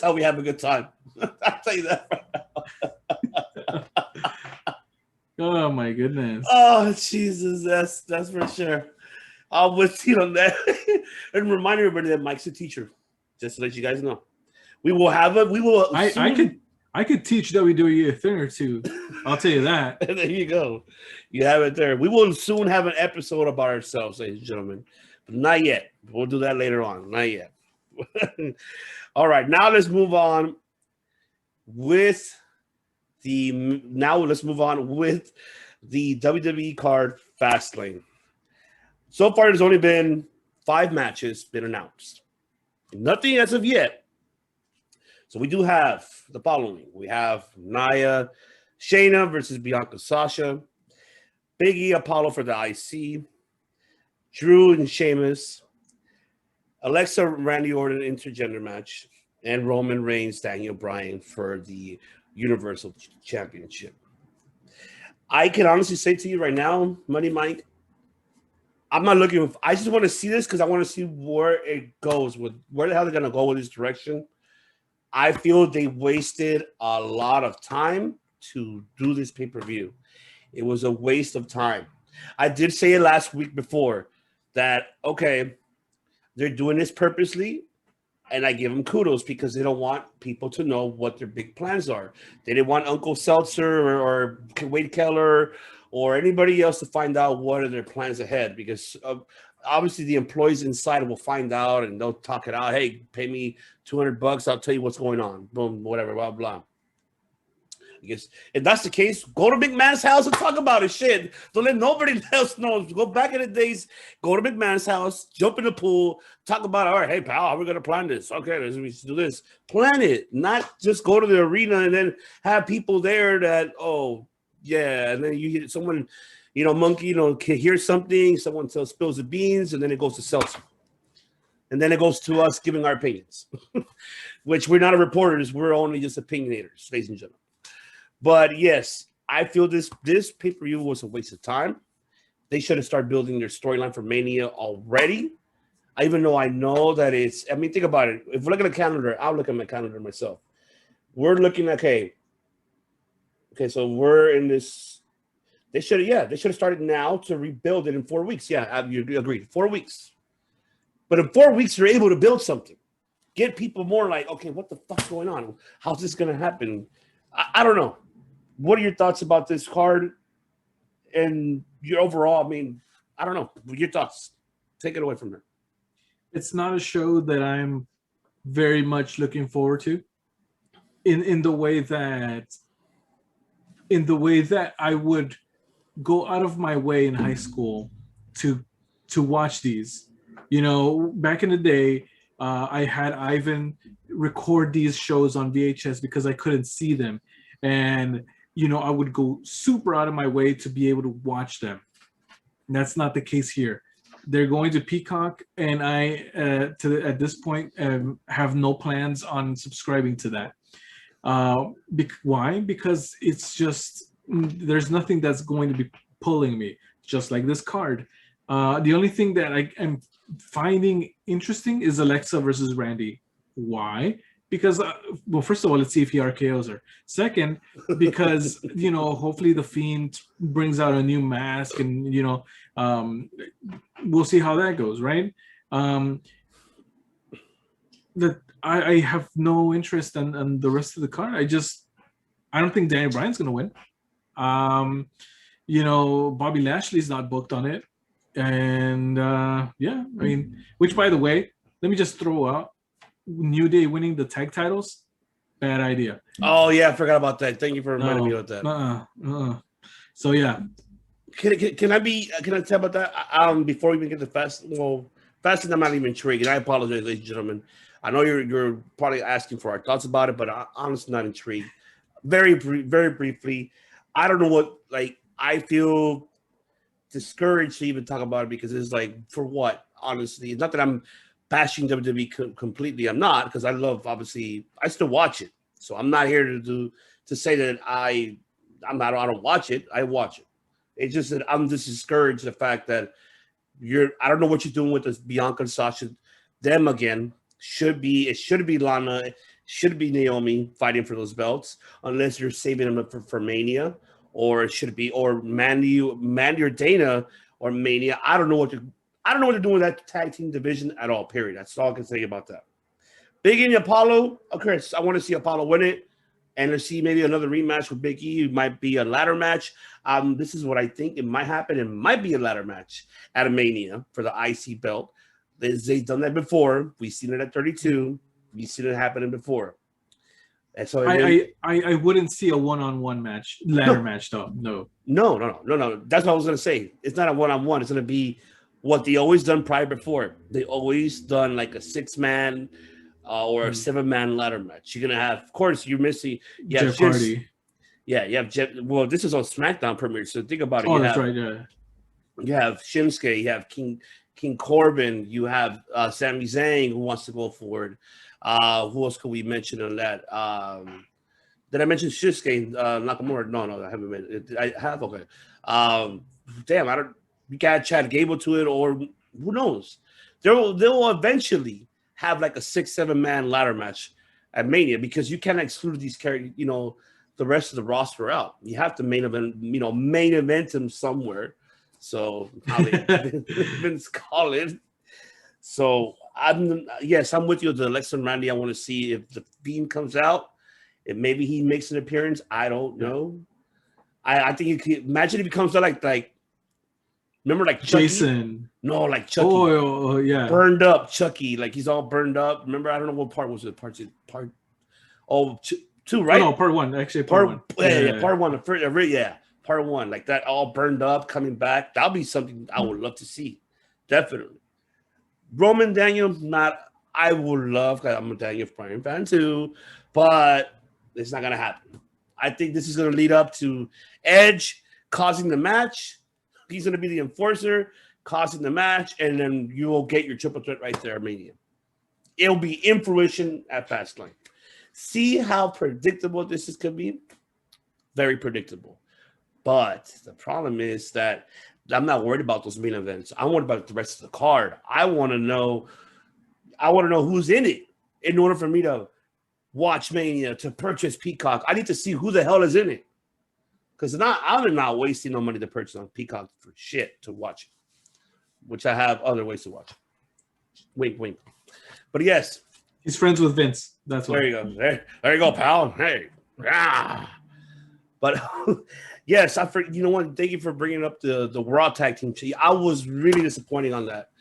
how we have a good time. I'll tell you that right now. Oh my goodness. Oh Jesus, that's for sure. I'm with you on that. And remind everybody that Mike's a teacher, just to let you guys know. I could teach WWE a thing or two. I'll tell you that. There you go. You have it there. We will soon have an episode about ourselves, ladies and gentlemen. But not yet. We'll do that later on. Not yet. All right. Now let's move on with the WWE card Fastlane. So far, there's only been 5 matches been announced. Nothing as of yet. So we do have the following. We have Nia, Shayna versus Bianca Sasha, Big E Apollo for the IC, Drew and Sheamus, Alexa Randy Orton intergender match, and Roman Reigns Daniel Bryan for the Universal Championship. I can honestly say to you right now, Money Mike, I'm not looking. I just want to see this because I want to see where it goes. Where the hell they're gonna go with this direction. I feel they wasted a lot of time to do this pay-per-view. It was a waste of time. I did say it last week before that, okay, they're doing this purposely, and I give them kudos because they don't want people to know what their big plans are. They didn't want Uncle Seltzer or Wade Keller or anybody else to find out what are their plans ahead because obviously the employees inside will find out and they'll talk it out. Hey, pay me $200. I'll tell you what's going on. Boom, whatever, blah, blah. I guess if that's the case, go to McMahon's house and talk about it. Shit. Don't let nobody else know. Go back in the days, go to McMahon's house, jump in the pool, talk about, all right, hey, pal, how are we going to plan this? Okay, let's do this. Plan it, not just go to the arena and then have people there that, oh, yeah, and then you hear someone, monkey, can hear something, someone spills the beans, and then it goes to Seltzer. And then it goes to us giving our opinions, which we're not reporters. We're only just opinionators, ladies and gentlemen. But yes, I feel this pay-per-view was a waste of time. They should have started building their storyline for Mania already. Even though I know that think about it. If we look at the calendar, I'll look at my calendar myself. We're looking at, okay, so we're in this. They should have started now to rebuild it in 4 weeks. Yeah, you agreed. 4 weeks. But in 4 weeks, you're able to build something. Get people more like, okay, what the fuck's going on? How's this going to happen? I don't know. What are your thoughts about this card and your overall? I mean, I don't know. Your thoughts. Take it away from there. It's not a show that I'm very much looking forward to in the way that I would go out of my way in high school to watch these. Back in the day, I had Ivan record these shows on VHS because I couldn't see them. And, I would go super out of my way to be able to watch them. And that's not the case here. They're going to Peacock, and I, at this point, have no plans on subscribing to that. Why? Because it's just, there's nothing that's going to be pulling me, just like this card. The only thing that I am finding interesting is Alexa versus Randy. Why? Because, first of all, let's see if he RKOs her. Second, because, hopefully the Fiend brings out a new mask and, we'll see how that goes, right? That I have no interest in the rest of the card. I don't think Daniel Bryan's going to win. Bobby Lashley's not booked on it. And, which, by the way, let me just throw out, New Day winning the tag titles, bad idea. Oh yeah, I forgot about that. Thank you for reminding me of that. So yeah, can I tell about that? Before we even get to Fastlane, I'm not even intrigued. And I apologize, ladies and gentlemen. I know you're probably asking for our thoughts about it, but I'm honestly not intrigued. Very briefly, I don't know what. I feel discouraged to even talk about it because it's for what? Honestly, it's not that I'm bashing WWE completely. I'm not, because I still watch it. So I'm not here to say that I don't watch it. I watch it. It's just that I'm just discouraged the fact that I don't know what you're doing with this Bianca and Sasha. Them again should be Lana, it should be Naomi fighting for those belts, unless you're saving them for Mania, or it should be Mandy or Dana or Mania. I don't know what they're doing with that tag team division at all, period. That's all I can say about that. Big E and Apollo, okay, I want to see Apollo win it and to see maybe another rematch with Big E. It might be a ladder match. This is what I think it might happen. It might be a ladder match at a Mania for the IC belt. They've done that before. We've seen it at 32. We've seen it happening before. And so I wouldn't see a one-on-one match, ladder match, though. No. That's what I was going to say. It's not a one-on-one. It's going to be what they always done prior before. They always done like a 6-man or a 7-man ladder match. You're gonna have, of course, you're missing. Jeff Hardy. Yeah, you have Jeff. Well, this is on SmackDown premiere, so think about it. Oh, that's right. Yeah. You have Shinsuke. You have King Corbin. You have Sami Zayn, who wants to go forward. Who else could we mention on that? Did I mention Shinsuke Nakamura? No, I haven't mentioned it. I have. Okay. Damn, I don't. You got Chad Gable to it, or who knows? They'll eventually have like a 6-7 man ladder match at Mania, because you can't exclude these characters, the rest of the roster out. You have to main event them somewhere. So how they call it. So I'm with you. The Alexa and Randy. I want to see if the Fiend comes out. If maybe he makes an appearance. I don't know. I think you can imagine if he comes out like Remember, like Chucky? Jason. No, like Chucky. Oh, yeah. Burned up Chucky. Like he's all burned up. Remember, I don't know what part was it. Part 2, right? No, part 1. Actually, part 1. Yeah, part 1. Part 1. Like that, all burned up, coming back. That'll be something I would love to see. Definitely. Roman Daniel, I would love, because I'm a Daniel Bryan fan too, but it's not going to happen. I think this is going to lead up to Edge causing the match. He's going to be the enforcer, causing the match, and then you will get your triple threat right there, Mania. It'll be in fruition at Fastlane. See how predictable this is going to be? Very predictable. But the problem is that I'm not worried about those main events. I'm worried about the rest of the card. I want to know who's in it in order for me to watch Mania, to purchase Peacock. I need to see who the hell is in it. Because I'm not wasting no money to purchase on Peacock for shit to watch it, which I have other ways to watch it. Wink, wink. But yes. He's friends with Vince. That's why. There you go. There you go, pal. Hey. Ah. But yes, you know what? Thank you for bringing up the Raw Tag Team. I was really disappointing on that.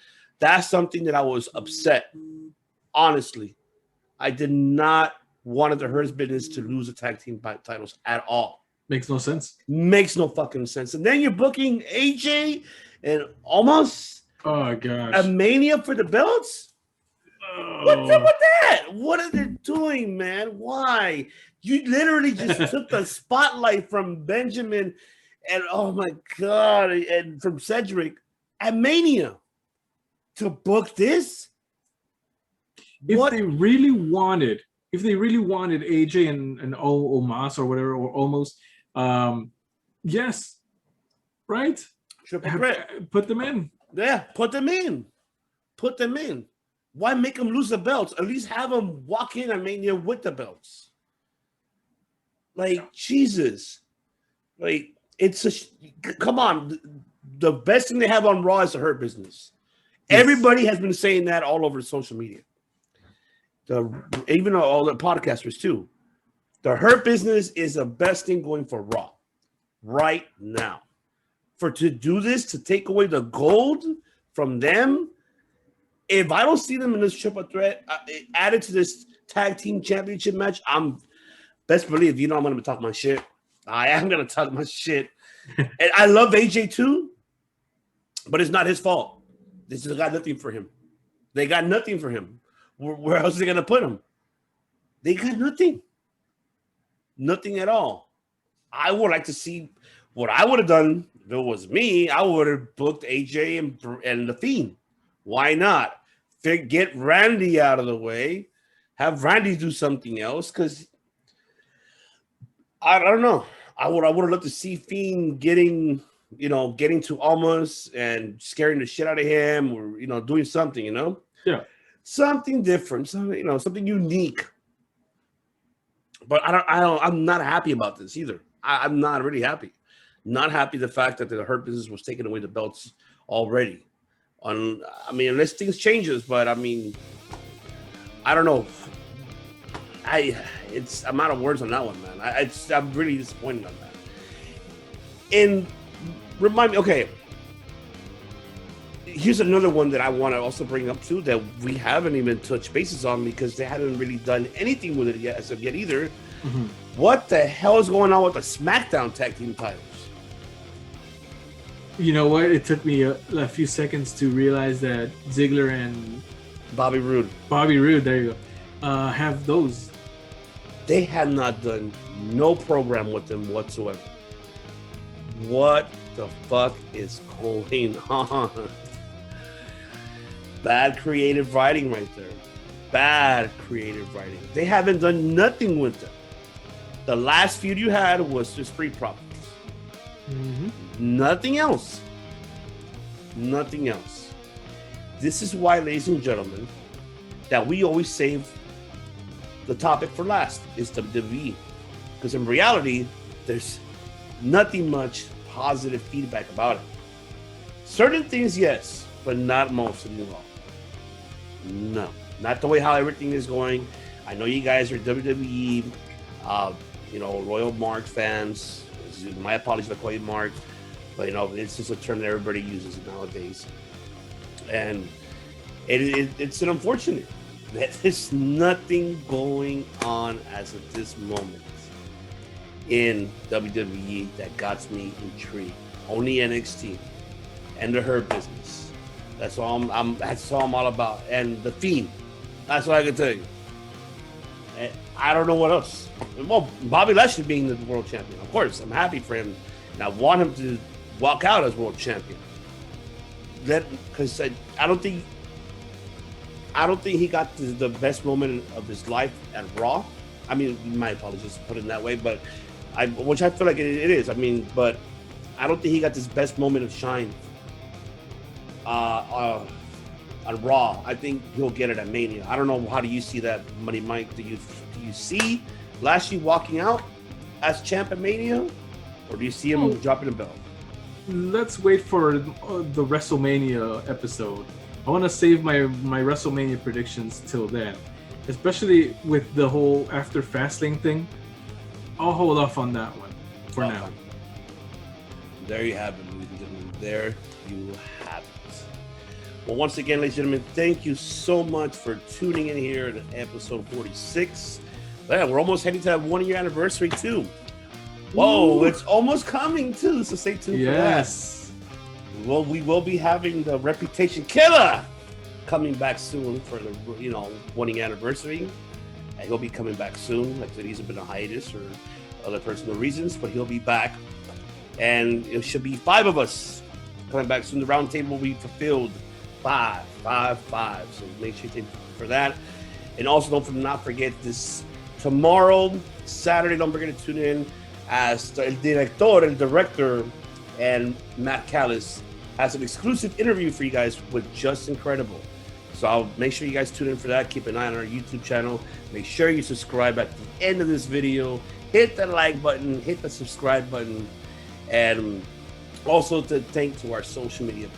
That's something that I was upset. Honestly, I did not want the Hurt Business to lose the tag team titles at all. Makes no sense. Makes no fucking sense. And then you're booking AJ and almost gosh, a Mania for the belts. What's up with that? What are they doing, man? Why? You literally just took the spotlight from Benjamin and oh my God, and from Cedric at Mania to book this. If they really wanted AJ and Omos or whatever, or almost, yes, right? Triple threat. Put them in. Yeah, put them in. Put them in. Why make them lose the belts? At least have them walk in at Mania with the belts. Like, Jesus. Like, come on. The best thing they have on Raw is the Hurt Business. Yes. Everybody has been saying that all over social media. Even all the podcasters too. The Hurt Business is the best thing going for Raw right now. To do this, to take away the gold from them, if I don't see them in this triple threat added to this tag team championship match, I'm best believe I'm going to talk my shit. I am going to talk my shit. And I love AJ too, but it's not his fault. This has got nothing for him. They got nothing for him. Where else are they going to put him? They got nothing. Nothing at all. I would like to see what I would have done if it was me. I would have booked AJ and The Fiend. Why not? Get Randy out of the way. Have Randy do something else. Because I don't know. I would have loved to see Fiend getting to Almost and scaring the shit out of him, or doing something, Yeah. Something different, something unique. But I'm not happy about this either. I'm not really happy. Not happy the fact that the Hurt Business was taking away the belts already. Unless things changes, but I don't know. I'm out of words on that one, man. I'm really disappointed on that. And remind me, okay. Here's another one that I want to also bring up too that we haven't even touched bases on because they haven't really done anything with it yet as of yet either. Mm-hmm. What the hell is going on with the Smackdown tag team titles? You know what? It took me a few seconds to realize that Ziggler and Bobby Roode, there you go, have those. They have not done no program with them whatsoever. What the fuck is going on? Bad creative writing right there. Bad creative writing. They haven't done nothing with them. The last feud you had was just free profits. Mm-hmm. Nothing else. Nothing else. This is why, ladies and gentlemen, that we always save the topic for last is WWE. Because in reality, there's nothing much positive feedback about it. Certain things, yes, but not most of them all. No, not the way how everything is going. I know you guys are WWE, Royal Mark fans. My apologies to call you Mark, But it's just a term that everybody uses nowadays, and it's an unfortunate that there's nothing going on as of this moment in WWE that got me intrigued. Only NXT and the Hurt Business. That's all that's all I'm all about. And the Fiend. That's what I can tell you. And I don't know what else. Well, Bobby Lashley being the world champion, of course, I'm happy for him, and I want him to walk out as world champion. Because I don't think he got the best moment of his life at Raw. I mean, my apologies to put it that way, but which I feel like it is. I mean, but I don't think he got his best moment of shine on Raw. I think he'll get it at Mania. I don't know, how do you see that, Money Mike? Do you see Lashley walking out as champ at Mania, or do you see him dropping the belt? Let's wait for the WrestleMania episode. I want to save my WrestleMania predictions till then, especially with the whole after Fastlane thing. I'll hold off on that one for now. There you have it, ladies and gentlemen. There you have it. Well, once again, ladies and gentlemen, thank you so much for tuning in here to episode 46. Man, we're almost heading to that 1 year anniversary too. Whoa, It's almost coming too, so stay tuned for that. Well, we will be having the Reputation Killer coming back soon for the 1 year anniversary. And he'll be coming back soon. Like I said, he's been on hiatus or other personal reasons, but he'll be back. And it should be 5 of us coming back soon. The round table will be fulfilled. 5. So make sure you take for that. And also don't not forget this tomorrow, Saturday, don't forget to tune in as el director, and Matt Callis has an exclusive interview for you guys with Just Incredible. So I'll make sure you guys tune in for that. Keep an eye on our YouTube channel. Make sure you subscribe at the end of this video. Hit the like button, hit the subscribe button, and also to thank to our social media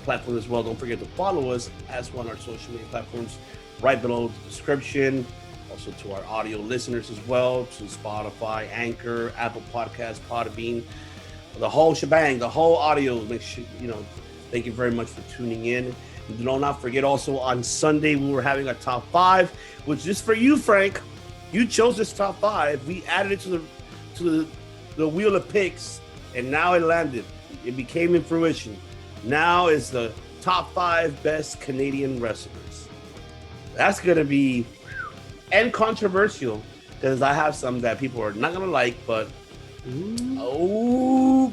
platforms as well. Don't forget to follow us as well on our social media platforms right below the description. Also to our audio listeners as well, to Spotify, Anchor, Apple Podcasts, Podbean, the whole shebang, the whole audio. Make sure, thank you very much for tuning in. And do not forget also on Sunday, we were having a top 5, which is for you, Frank. You chose this top 5. We added it to the wheel of picks, and now it landed. It became in fruition. Now it's the top 5 best Canadian wrestlers. That's going to be and controversial, because I have some that people are not going to like, but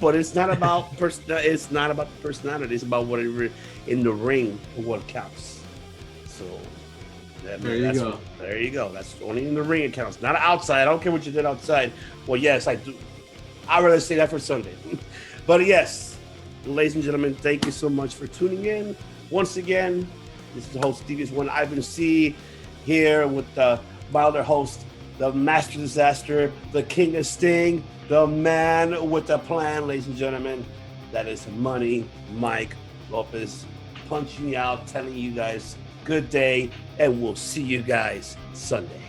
but it's not about it's not about the personality. It's about what it in the ring for what counts. So there you go. That's only in the ring it counts, not outside. I don't care what you did outside. Well, yes, I do. I'd rather say that for Sunday. But yes, ladies and gentlemen, thank you so much for tuning in. Once again, this is the host, Devious One Ivan C, here with my other host, the Master Disaster, the King of Sting, the man with the plan, ladies and gentlemen. That is Money Mike Lopez, punching you out, telling you guys good day, and we'll see you guys Sunday.